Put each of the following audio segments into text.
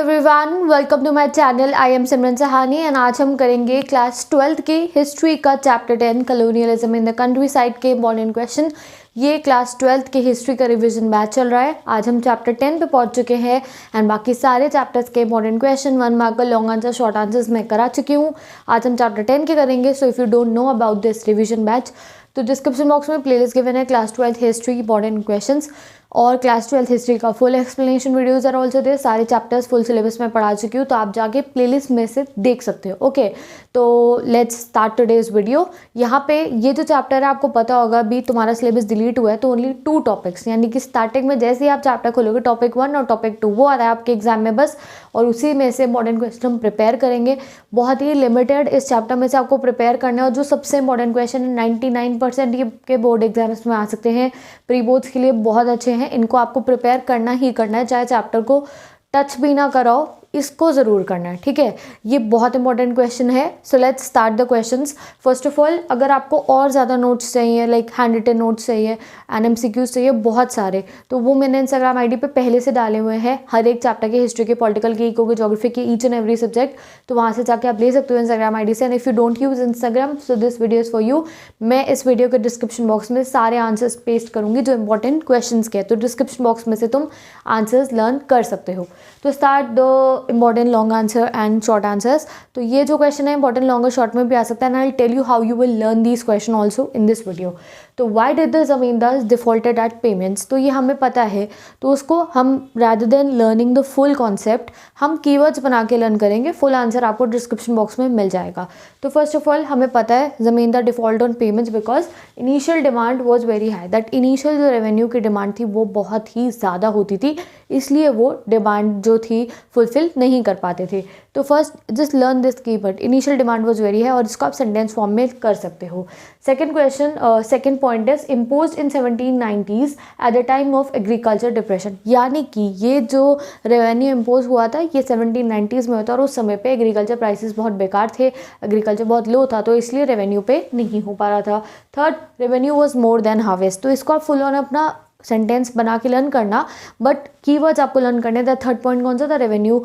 Everyone, welcome to my channel. I am Simran Sahni and आज हम करेंगे क्लास 12th की हिस्ट्री का chapter 10 colonialism in the countryside के इंपॉर्टेंट क्वेश्चन। ये क्लास 12th के हिस्ट्री का रिवीजन बैच चल रहा है। आज हम चैप्टर 10 पे पहुंच चुके हैं एंड बाकी सारे चैप्टर्स के इंपॉर्टेंट क्वेश्चन 1 मार्क का लॉन्ग आंसर शॉर्ट आंसर्स मैं करा चुकी हूँ। आज हम चैप्टर 10 के करेंगे। So if you don't know about this revision batch तो डिस्क्रिप्शन बॉक्स में प्लेलिस्ट गिवन है class 12th history important questions और क्लास 12th हिस्ट्री का full explanation videos are also there. सारे चैप्टर्स फुल सिलेबस में पढ़ा चुकी हूँ तो आप जाके प्लेलिस्ट में से देख सकते हो। ओके, तो लेट्स स्टार्ट टुडेज वीडियो। यहाँ पे ये जो चैप्टर है आपको पता होगा अभी तुम्हारा सिलेबस डिलीट हुआ है तो ओनली 2 टॉपिक्स, यानी कि स्टार्टिंग में जैसे ही आप चैप्टर खोलोगे टॉपिक 1 और टॉपिक 2 वो आ रहा है आपके एग्जाम में बस, और उसी में से इंपॉर्टेंट क्वेश्चन हम प्रिपेयर करेंगे। बहुत ही लिमिटेड इस चैप्टर में से आपको प्रिपेयर करना है और जो सबसे इंपॉर्टेंट क्वेश्चन है 99% ये के बोर्ड एग्जाम्स में आ सकते हैं, प्री बोर्ड्स के लिए बहुत अच्छे हैं। इनको आपको प्रिपेयर करना ही करना है, चाहे चैप्टर को टच भी ना कराओ, इसको ज़रूर करना है। ठीक है, ये बहुत इंपॉर्टेंट क्वेश्चन है। So let's start the questions. First of all, अगर आपको और ज़्यादा नोट्स चाहिए, लाइक हैंड रिटन नोट्स चाहिए, एनएमसीक्यूज चाहिए बहुत सारे, तो वो मैंने इंस्टाग्राम आईडी पे पहले से डाले हुए हैं। हर एक चैप्टर के, हिस्ट्री के, पॉलिटिकल के, इको के, ज्योग्राफी के, ईच एंड एवरी सब्जेक्ट, तो वहाँ से जाके आप ले सकते हो इंस्टाग्राम आईडी से। And if you don't use Instagram so this video is for you. मैं इस वीडियो के डिस्क्रिप्शन बॉक्स में सारे आंसर्स पेस्ट करूँगी जो इंपॉर्टेंट क्वेश्चन के, तो डिस्क्रिप्शन बॉक्स में से तुम आंसर्स लर्न कर सकते हो। तो start the important long answer and short answers. तो ये जो क्वेश्चन है इंपॉर्टेंट लॉन्ग और शॉर्ट में भी आ सकता है and I will tell you how you will learn these question also in this video. तो why did the zamindars defaulted at payments, तो ये हमें पता है, तो उसको हम rather than learning the full concept हम कीवर्ड्स बना के लर्न करेंगे। फुल आंसर आपको डिस्क्रिप्शन बॉक्स में मिल जाएगा। तो फर्स्ट ऑफ ऑल हमें पता है जमींदार default on payments because initial demand was very high, that initial जो रेवेन्यू की डिमांड थी वो बहुत ही ज़्यादा होती थी, इसलिए वो डिमांड जो थी फुलफिल नहीं कर पाते थे। तो first just learn this keyword, initial demand was very है, और इसको आप सेंटेंस फॉर्म में कर सकते हो। Second question, second point is imposed in 1790s at the time of agriculture depression, यानी कि ये जो रेवेन्यू इम्पोज हुआ था ये 1790s में होता और उस समय पे एग्रीकल्चर प्राइसेस बहुत बेकार थे, एग्रीकल्चर बहुत लो था, तो इसलिए रेवेन्यू पे नहीं हो पा रहा था। Third, revenue was more than harvest, तो इसको आप फुल ऑन अपना सेंटेंस बना के लर्न करना, बट कीवर्ड्स आपको लर्न करने था। थर्ड पॉइंट कौन सा था, रेवेन्यू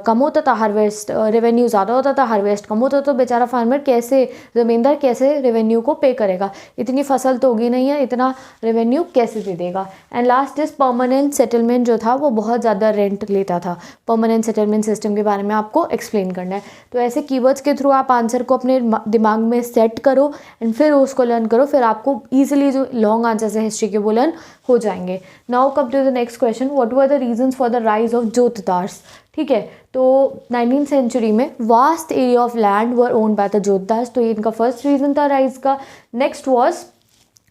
कम होता था, हार्वेस्ट रेवेन्यू ज़्यादा होता था, हार्वेस्ट कम होता, तो बेचारा फार्मर कैसे, ज़मींदार कैसे रेवेन्यू को पे करेगा, इतनी फसल तो होगी नहीं है, इतना रेवेन्यू कैसे दे देगा। And last is permanent settlement जो था वो बहुत ज़्यादा रेंट लेता था। परमानेंट सेटलमेंट सिस्टम के बारे में आपको एक्सप्लेन करना है। तो ऐसे कीवर्ड्स के थ्रू आप आंसर को अपने दिमाग में सेट करो एंड फिर उसको लर्न करो, फिर आपको ईजिली जो लॉन्ग आंसर्स है हिस्ट्री के वो लर्न हो जाएंगे। Now come to the next question, what were the reasons for the rise of jotedars. ठीक है, तो 19th सेंचुरी में vast area of land were owned by the jotedars, तो ये इनका फर्स्ट रीजन था राइज का। Next was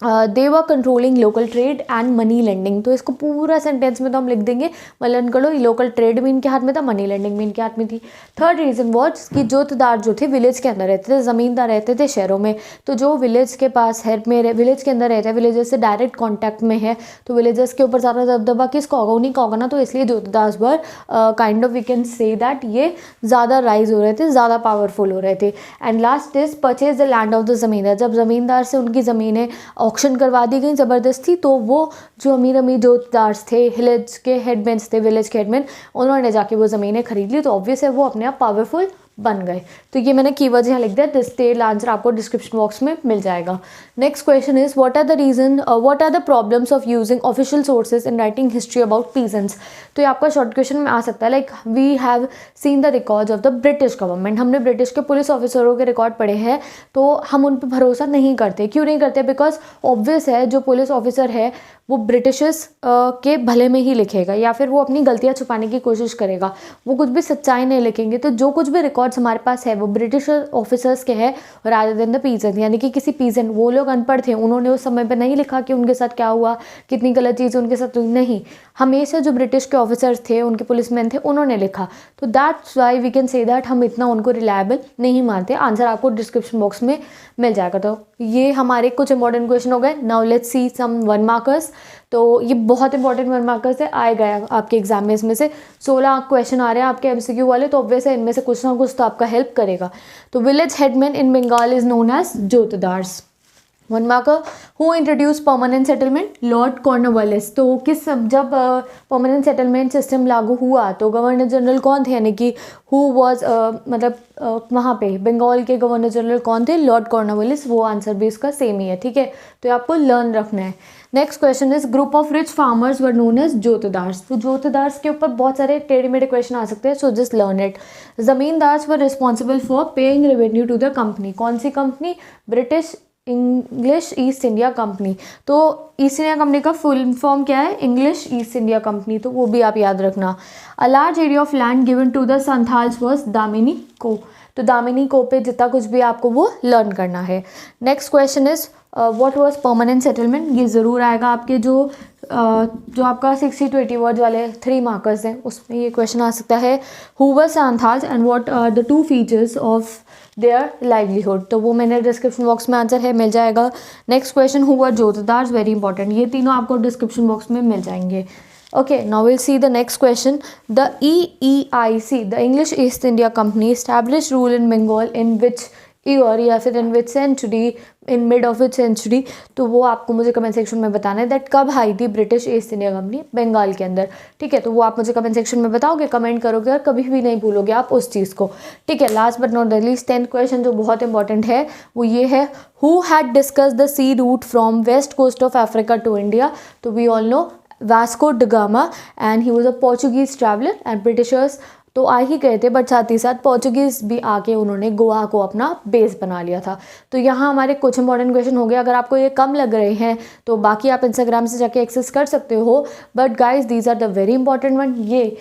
they were controlling local trade and money lending, तो इसको पूरा सेंटेंस में तो हम लिख देंगे, लर्न कर लो। लोकल ट्रेड भी इनके हाथ में था, मनी लेंडिंग भी इनके हाथ में थी। थर्ड रीजन वॉज कि जोतदार जो थे विलेज के अंदर रहते थे, ज़मींदार रहते थे शहरों में, तो जो विलेज के पास है, मेरे विलेज के अंदर रहते हैं, विलेजर्स से डायरेक्ट कॉन्टैक्ट में है, तो विलेजर्स के ऊपर ज़्यादा दबदबा किसका होगा, उन्हीं का होगा ना, तो इसलिए jotedars were kind of we can say that ये ज़्यादा राइज हो रहे थे, ज़्यादा पावरफुल हो रहे थे। And last is purchase the land of the ज़मींदार, जब ज़मींदार से उनकी ज़मीनें ऑक्शन करवा दी गई ज़बरदस्ती, तो वो जो अमीर अमीर जोतदार्स थे, विलेज के हेडमैन थे, विलेज के हेडमैन, उन्होंने जाके वो ज़मीनें खरीद ली, तो ऑब्वियस है वो अपने आप पावरफुल बन गए। तो ये मैंने कीवर्ड्स यहाँ लिख दिया, डिटेल आंसर आपको डिस्क्रिप्शन बॉक्स में मिल जाएगा। Next question is what are the reason, what are the problems of using official sources in writing history about peasants. तो ये आपका शॉर्ट क्वेश्चन में आ सकता है, like we have seen the records of the British government, हमने British के police ऑफिसरों के रिकॉर्ड पढ़े हैं, तो हम उन पर भरोसा नहीं करते। क्यों नहीं करते, बिकॉज ऑब्वियस है जो पुलिस ऑफिसर है वो ब्रिटिशर्स के भले में ही लिखेगा, या फिर वो अपनी गलतियाँ छुपाने की कोशिश करेगा, वो कुछ भी सच्चाई नहीं लिखेंगे। तो जो कुछ भी रिकॉर्ड्स हमारे पास है वो ब्रिटिश ऑफिसर्स के हैं रादर देन द पीजेंट, यानी कि किसी पीजेंट, वो लोग अनपढ़ थे, उन्होंने उस समय पे नहीं लिखा कि उनके साथ क्या हुआ, कितनी गलत चीज़ उनके साथ हुई, नहीं, हमेशा जो ब्रिटिश के ऑफिसर्स थे, उनके पुलिसमैन थे, उन्होंने लिखा। तो that's why we can say that हम इतना उनको रिलायबल नहीं मानते। आंसर आपको डिस्क्रिप्शन बॉक्स में मिल जाएगा। तो ये हमारे कुछ इंपॉर्टेंट क्वेश्चन हो गए। Now let's see some 1 markers. तो ये बहुत इंपॉर्टेंट 1 मार्कर्स है, आएगा आपके एग्जाम में। इसमें से 16 क्वेश्चन आ रहे हैं आपके एमसीक्यू वाले, तो ऑब्वियस है इनमें से कुछ ना कुछ तो आपका हेल्प करेगा। तो village headman in Bengal is known as jotedars. 1 marker. Who introduced permanent settlement? Lord Cornwallis. तो किस जब परमानेंट सेटलमेंट सिस्टम लागू हुआ तो गवर्नर जनरल कौन थे, यानी कि हु वॉज वहाँ पे बंगाल के गवर्नर जनरल कौन थे? Lord Cornwallis. वो आंसर भी इसका सेम ही है, ठीक है, तो आपको लर्न रखना है। Next question is group of rich farmers were known as jotedars. तो जोतदार्स के ऊपर बहुत सारे टेढ़े मेढ़े क्वेश्चन आ सकते हैं, so just learn it. Zamindars were responsible for paying revenue to the company. कौन सी company? British English East India Company. तो ईस्ट इंडिया कंपनी का फुल फॉर्म क्या है? इंग्लिश ईस्ट इंडिया कंपनी, तो वो भी आप याद रखना। A large area of land given to the Santhals was Damini को। तो दामिनी को पे जितना कुछ भी आपको वो लर्न करना है। Next question is what was permanent settlement. ये ज़रूर आएगा आपके जो आपका 60 to 80 वर्ड वाले 3 मार्कर्स हैं उसमें ये क्वेश्चन आ सकता है। Who were Santhals and what are the 2 features of their livelihood. तो वो मैंने डिस्क्रिप्शन बॉक्स में आंसर है, मिल जाएगा। Next question who were jotedars, very important, ये तीनों आपको डिस्क्रिप्शन बॉक्स में मिल जाएंगे। Okay, now we'll see the next question. The EEIC, the English East India Company, established rule in Bengal in which year या फिर in which century, in mid of which century? तो वो आपको मुझे comment section में बताना है that कब आई थी British East India Company Bengal के अंदर, ठीक है, तो वो आप मुझे कमेंट सेक्शन में बताओगे, कमेंट करोगे और कभी भी नहीं भूलोगे आप उस चीज़ को, ठीक है। Last but not the least 10th question जो बहुत इंपॉर्टेंट है वो ये है, who had discussed the sea route from west coast of Africa to India? तो we all know Vasco da Gama and he was a Portuguese traveller and Britishers तो आ ही गए थे, बट साथ ही साथ पोर्चुगीज भी आके उन्होंने गोवा को अपना बेस बना लिया था। तो यहाँ हमारे कुछ इंपॉर्टेंट क्वेश्चन हो गए। अगर आपको ये कम लग रहे हैं तो बाकी आप इंस्टाग्राम से जाके एक्सेस कर सकते हो, but guys these are the very important one. ये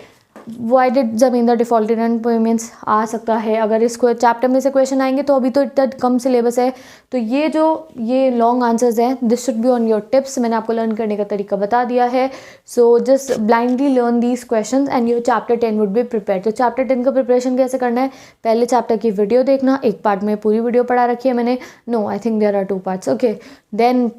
why did zamindar defaulted and payments आ सकता है, अगर इसको चैप्टर में से क्वेश्चन आएंगे तो अभी तो इतना कम सिलेबस है, तो ये लॉन्ग आंसर्स हैं, this should be on your tips. मैंने आपको लर्न करने का तरीका बता दिया है, so just blindly learn these questions and your chapter 10 would be prepare. तो चैप्टर 10 का प्रिपरेशन कैसे करना है? पहले चैप्टर की वीडियो देखना, एक पार्ट में पूरी वीडियो पढ़ा रखी है मैंने, no I think there are 2 parts, okay. Then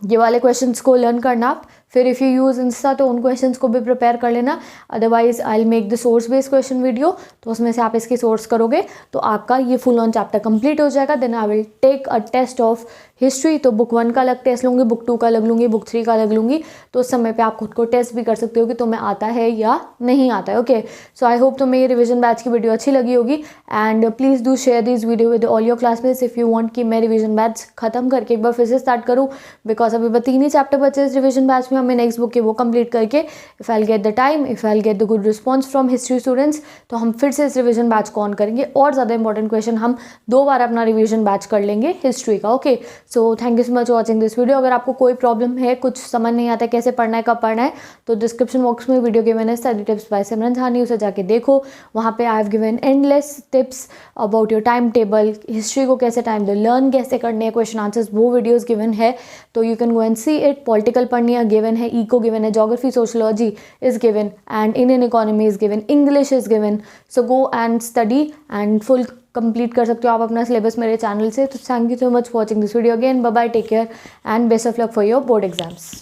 ये वाले क्वेश्चंस को लर्न करना आप, फिर इफ़ यू यूज़ इंस्टा तो उन क्वेश्चंस को भी प्रिपेयर कर लेना, otherwise I will make the source based question video, तो उसमें से आप इसकी सोर्स करोगे तो आपका ये फुल ऑन चैप्टर कंप्लीट हो जाएगा। Then I will take a test of history, तो बुक 1 का अलग टेस्ट लूँगी, बुक 2 का अलग लूँगी, बुक 3 का अलग लूँगी, तो उस समय पे आप खुद को टेस्ट भी कर सकते हो कि तुम्हें आता है या नहीं आता है, ओके। सो आई होप तुम्हें ये रिवीजन बैच की वीडियो अच्छी लगी होगी and please do share this video with all your classmates if you want कि मैं रिवीजन बैच खत्म करके एक बार फिर से स्टार्ट करूँ, बिकॉज अभी 3 ही चैप्टर बचे इस रिवीजन बैच में, हमें नेक्स्ट बुक के वो कंप्लीट करके if I get the time, if I get the good response from history students, तो हम फिर से इस रिवीजन बैच को ऑन करेंगे और ज़्यादा इंपॉर्टेंट क्वेश्चन हम 2 बार अपना रिवीजन बैच कर लेंगे हिस्ट्री का, okay. So thank you so much watching this video. अगर आपको कोई प्रॉब्लम है, कुछ समझ नहीं आता कैसे पढ़ना है, कब पढ़ना है, तो डिस्क्रिप्शन बॉक्स में वीडियो गिवन है स्टडी टिप्स बाय सिमरन सहानी, उसे जाके देखो, वहाँ पे I have given endless tips about your time table, history को कैसे टाइम दो, लर्न कैसे करने हैं, क्वेश्चन आंसर्स वो वीडियोज़ गिवन है, तो you can go and see it. Political पढ़नी है गिवन है, इको गिवन है, geography sociology is given and Indian economy is given, English is given, so go and study and full complete कर सकते हो आप अपना सिलेबस मेरे चैनल से। तो thank you so much for watching this video again, bye bye, take care and best of luck for your board exams.